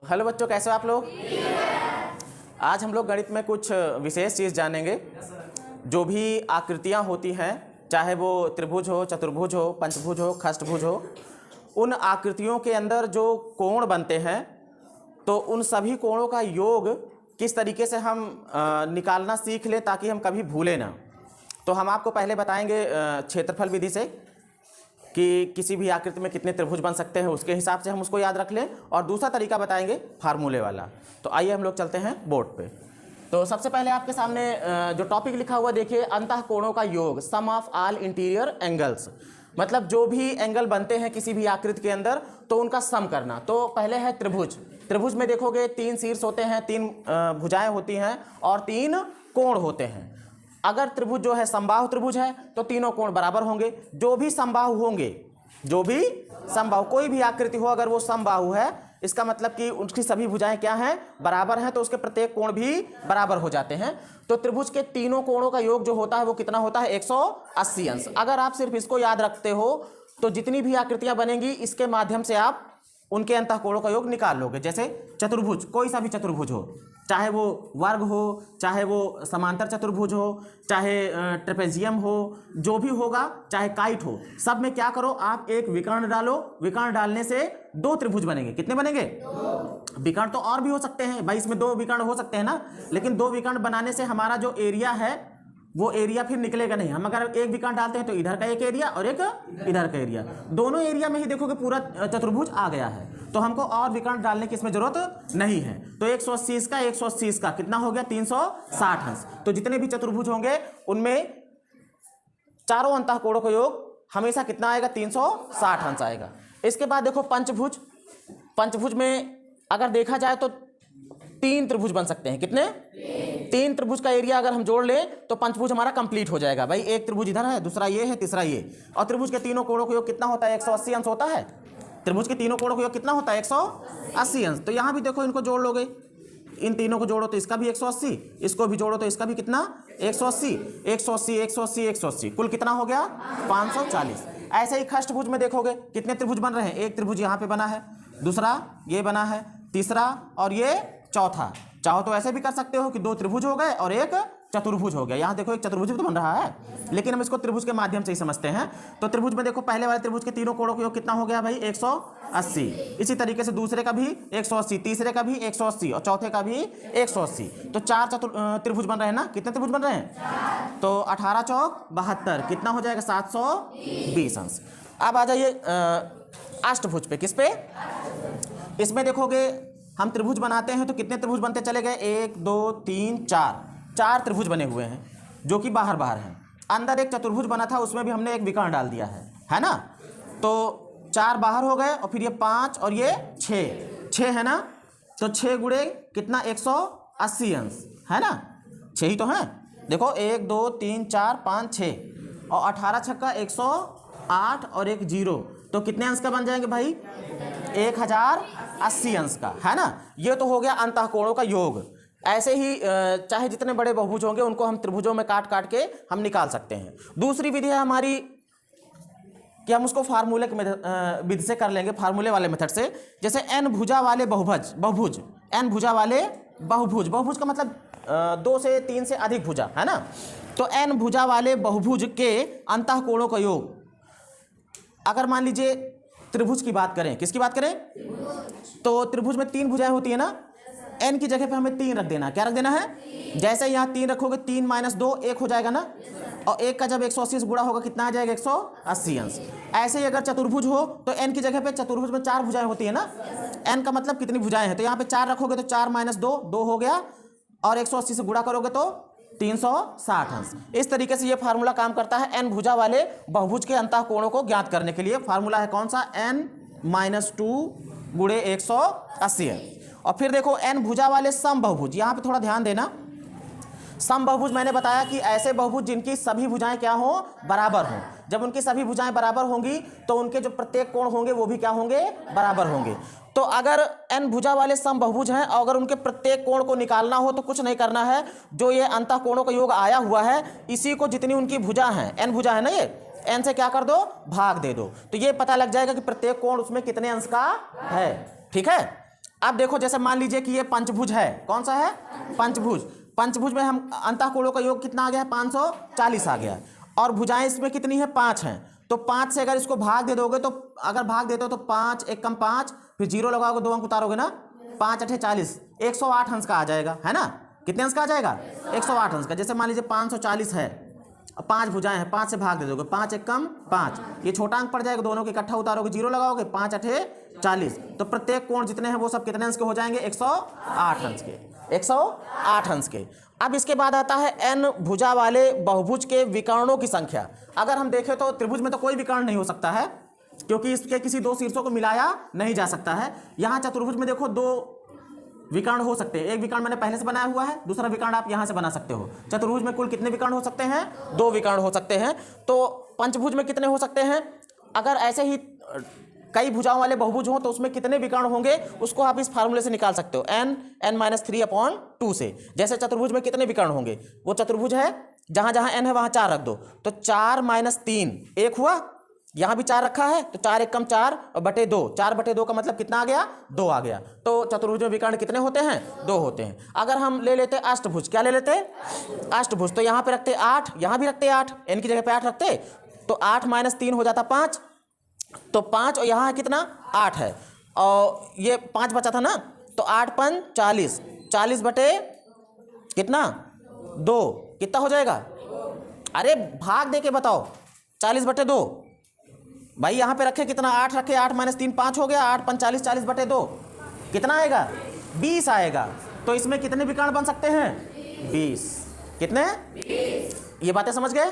Hello बच्चों, कैसे हो आप लोग। आज हम लोग गणित में कुछ विशेष चीज़ जानेंगे। जो भी आकृतियाँ होती हैं, चाहे वो त्रिभुज हो, चतुर्भुज हो, पंचभुज हो, खष्टभुज हो, उन आकृतियों के अंदर जो कोण बनते हैं, तो उन सभी कोणों का योग किस तरीके से हम निकालना सीख लें ताकि हम कभी भूलें ना। तो हम आपको पहले बताएंगे क्षेत्रफल विधि से कि किसी भी आकृति में कितने त्रिभुज बन सकते हैं, उसके हिसाब से हम उसको याद रख लें। और दूसरा तरीका बताएंगे फार्मूले वाला। तो आइए हम लोग चलते हैं बोर्ड पे। तो सबसे पहले आपके सामने जो टॉपिक लिखा हुआ देखिए, अंतः कोणों का योग, सम ऑफ ऑल इंटीरियर एंगल्स। मतलब जो भी एंगल बनते हैं किसी भी आकृति के अंदर, तो उनका सम करना। तो पहले है त्रिभुज। त्रिभुज में देखोगे 3 शीर्ष होते हैं, 3 भुजाएं होती हैं और 3 कोण होते हैं। अगर त्रिभुज जो है समबाहु त्रिभुज है तो तीनों कोण बराबर होंगे। जो भी समबाहु होंगे, जो भी समबाहु, कोई भी आकृति हो अगर वो समबाहु है, इसका मतलब कि उसकी सभी भुजाएं क्या हैं, बराबर हैं, तो उसके प्रत्येक कोण भी बराबर हो जाते हैं। तो त्रिभुज के तीनों कोणों का योग जो होता है वो कितना होता है, 180 अंश। अगर आप सिर्फ इसको याद रखते हो तो जितनी भी आकृतियां बनेंगी इसके माध्यम से आप उनके अंतः कोणों का योग निकाल लोगे। जैसे चतुर्भुज, कोई सा भी चतुर्भुज हो, चाहे वो वर्ग हो, चाहे वो समांतर चतुर्भुज हो, चाहे ट्रेपेजियम हो, जो भी होगा, चाहे काइट हो, सब में क्या करो, आप एक विकर्ण डालो। विकर्ण डालने से 2 त्रिभुज बनेंगे। कितने बनेंगे? 2। विकर्ण तो और भी हो सकते हैं भाई, इसमें 2 विकर्ण हो सकते हैं ना, लेकिन 2 विकर्ण बनाने से हमारा जो एरिया है वो एरिया फिर निकलेगा नहीं। हम अगर एक विकर्ण डालते हैं तो इधर का एक एरिया और एक इधर का एरिया, दोनों एरिया में ही देखोगे पूरा चतुर्भुज आ गया है। तो हमको और विकर्ण डालने की इसमें जरूरत नहीं है। तो 180 इसका, 180 इसका, कितना हो गया, 360 अंश। तो जितने भी चतुर्भुज होंगे उनमें चारों अंतः कोणों का योग हमेशा कितना आएगा, 360 अंश आएगा। इसके बाद देखो पंचभुज। पंचभुज में अगर देखा जाए तो 3 त्रिभुज बन सकते हैं। कितने? 3 त्रिभुज का एरिया अगर हम जोड़ लें तो पंचभुज हमारा कंप्लीट हो जाएगा। भाई एक त्रिभुज इधर है, दूसरा ये है, तीसरा ये, और त्रिभुज के तीनों कोणों का योग कितना होता है, 180 अंश होता है। त्रिभुज के तीनों कोणों का योग कितना होता है, 180 अंश। तो यहाँ भी देखो, इनको जोड़ लोगे, इन तीनों को जोड़ो तो इसका भी 180, इसको भी जोड़ो तो इसका भी कितना, 180, 180, 180, 180, कुल कितना हो गया, 540। ऐसे ही खष्टभुज में देखोगे कितने त्रिभुज बन रहे हैं। एक त्रिभुज यहाँ पे बना है, दूसरा ये बना है, तीसरा और ये चौथा। चाहो तो ऐसे भी कर सकते हो कि 2 त्रिभुज हो गए और एक चतुर्भुज हो गया। यहाँ देखो एक चतुर्भुज तो बन रहा है, लेकिन हम इसको त्रिभुज के माध्यम से ही समझते हैं। तो त्रिभुज में देखो पहले वाले त्रिभुज के तीनों कोणों का योग कितना हो गया भाई, 180। इसी तरीके से दूसरे का भी 180, तीसरे का भी 180 और चौथे का भी 180। तो 4 त्रिभुज बन रहे हैं ना। कितने त्रिभुज बन रहे हैं? तो 18 चौक 72, कितना हो जाएगा, 720 अंश। अब आ जाइए अष्टभुज पे। किस पे? इसमें देखोगे हम त्रिभुज बनाते हैं तो कितने त्रिभुज बनते चले गए, 1 2 3 4 त्रिभुज बने हुए हैं जो कि बाहर बाहर हैं। अंदर एक चतुर्भुज बना था, उसमें भी हमने एक विकर्ण डाल दिया है ना। तो 4 बाहर हो गए और फिर ये 5 और ये 6 है ना। तो 6 गुणे कितना, 180 अंश है ना। 6 ही तो है। देखो 1 2 3 4 5 6 और 18 छक्का 108 और एक 0, तो कितने अंश का बन जाएंगे भाई, 1080 अंश का, है ना। ये तो हो गया अंतः कोणों का योग। ऐसे ही चाहे जितने बड़े बहुभुज होंगे उनको हम त्रिभुजों में काट काट के हम निकाल सकते हैं। दूसरी विधि है हमारी कि हम उसको फार्मूले विधि से कर लेंगे, फार्मूले वाले मेथड से। जैसे n भुजा वाले बहुभुज, n भुजा वाले बहुभुज का मतलब 2 से 3 से अधिक भुजा, है ना। तो n भुजा वाले बहुभुज के अंतः कोणों का योग, अगर मान लीजिए त्रिभुज की बात करें, किसकी बात करें, तो त्रिभुज में 3 भुजाएं होती है ना। n की जगह पे हमें 3 रख देना है। क्या रख देना है? जैसे यहाँ 3 रखोगे, 3 - 2 1 हो जाएगा ना, और 1 का जब 180 से गुणा होगा कितना आ जाएगा, 180 अंश। ऐसे ही अगर चतुर्भुज हो तो n की जगह पे, चतुर्भुज में 4 भुजाएं होती है ना। n का मतलब कितनी भुजाएं हैं, तो यहाँ पे 4 रखोगे तो 4 - 2 2 हो गया, और 180 से गुणा करोगे तो 360 अंश। इस तरीके से ये फार्मूला काम करता है n भुजा वाले बहुभुज के अंतः कोणों को ज्ञात करने के लिए। फार्मूला है कौन सा, n - 2 गुणे 180 है। और फिर देखो n भुजा वाले सम बहुभुज, यहाँ पे थोड़ा ध्यान देना। सम बहुभुज मैंने बताया कि ऐसे बहुभुज जिनकी सभी भुजाएं क्या हो, बराबर हों। जब उनकी सभी भुजाएं बराबर होंगी तो उनके जो प्रत्येक कोण होंगे वो भी क्या होंगे, बराबर होंगे। तो अगर n भुजा वाले सम बहुभुज हैं और अगर उनके प्रत्येक कोण को निकालना हो तो कुछ नहीं करना है, जो ये अंतः कोणों का योग आया हुआ है इसी को, जितनी उनकी भुजा हैं, n भुजा है ना, ये n से क्या कर दो, भाग दे दो, तो ये पता लग जाएगा कि प्रत्येक कोण उसमें कितने अंश का है। ठीक है। अब देखो जैसे मान लीजिए कि ये पंचभुज है, कौन सा है? पंचभुज। पंचभुज में हम अंतःकोणों का योग कितना आ गया है? 540 आ गया है। और भुजाएं इसमें कितनी है? 5 हैं। तो 5 से अगर इसको भाग दे दोगे तो अगर भाग देते हो तो 5 एक कम 5, फिर 0 लगाओगे, 2 अंक उतारोगे ना, 5 अठे 40, 108 अंश का आ जाएगा, है ना? कितने अंश का आ जाएगा? 108 अंश का। जैसे मान लीजिए 540 है, 5 भुजाएं हैं, 5 से भाग दे दोगे, 5 एक कम 5, ये छोटा अंक पड़ जाएगा, दोनों के इकट्ठा उतारोगे, 0 लगाओगे, 5 अठे 40, तो प्रत्येक कोण जितने हैं वो सब कितने अंश के हो जाएंगे? 108 अंश के, 108 अंश के। अब इसके बाद आता है n भुजा वाले बहुभुज के विकर्णों की संख्या। अगर हम देखें तो त्रिभुज में तो कोई विकर्ण नहीं हो सकता है, क्योंकि इसके किसी दो शीर्षों को मिलाया नहीं जा सकता है। यहाँ चतुर्भुज में देखो 2 विकर्ण हो सकते हैं, एक विकर्ण मैंने पहले से बनाया हुआ है, दूसरा विकर्ण आप यहाँ से बना सकते हो। चतुर्भुज में कुल कितने विकर्ण हो सकते हैं? 2 विकर्ण हो सकते हैं। तो पंचभुज में कितने हो सकते हैं? अगर ऐसे ही कई भुजाओं वाले बहुभुज हो तो उसमें कितने विकर्ण होंगे, उसको आप इस फार्मूले से निकाल सकते हो, n-3/2 से। जैसे चतुर्भुज में कितने विकर्ण होंगे? वो चतुर्भुज है, जहां जहां n है वहां 4 रख दो, तो 4 - 3 1 हुआ, यहां भी 4 रखा है, तो 4 एक कम 4 बटे 2, 4 बटे 2 का मतलब कितना आ गया? 2 आ गया। तो चतुर्भुज में विकर्ण कितने होते हैं? 2 होते हैं। अगर हम ले लेते अष्टभुज, क्या ले लेते? अष्टभुज, तो यहाँ पे रखते 8, यहाँ भी रखते 8, n की जगह पे 8 रखते, तो 8 - 3 हो जाता 5, तो 5 और यहाँ कितना? 8 है, और ये 5 बचा था ना, तो 8 × 5 = 40, 40 बटे कितना? 2, कितना हो जाएगा? अरे भाग दे के बताओ, 40 बटे 2 भाई, यहाँ पे रखे कितना? 8 रखे, 8 - 3 5 हो गया, 8 × 5 = 40 बटे 2 कितना आएगा? 20 आएगा। तो इसमें कितने विकर्ण बन सकते हैं? 20। कितने? 20। ये बातें समझ गए?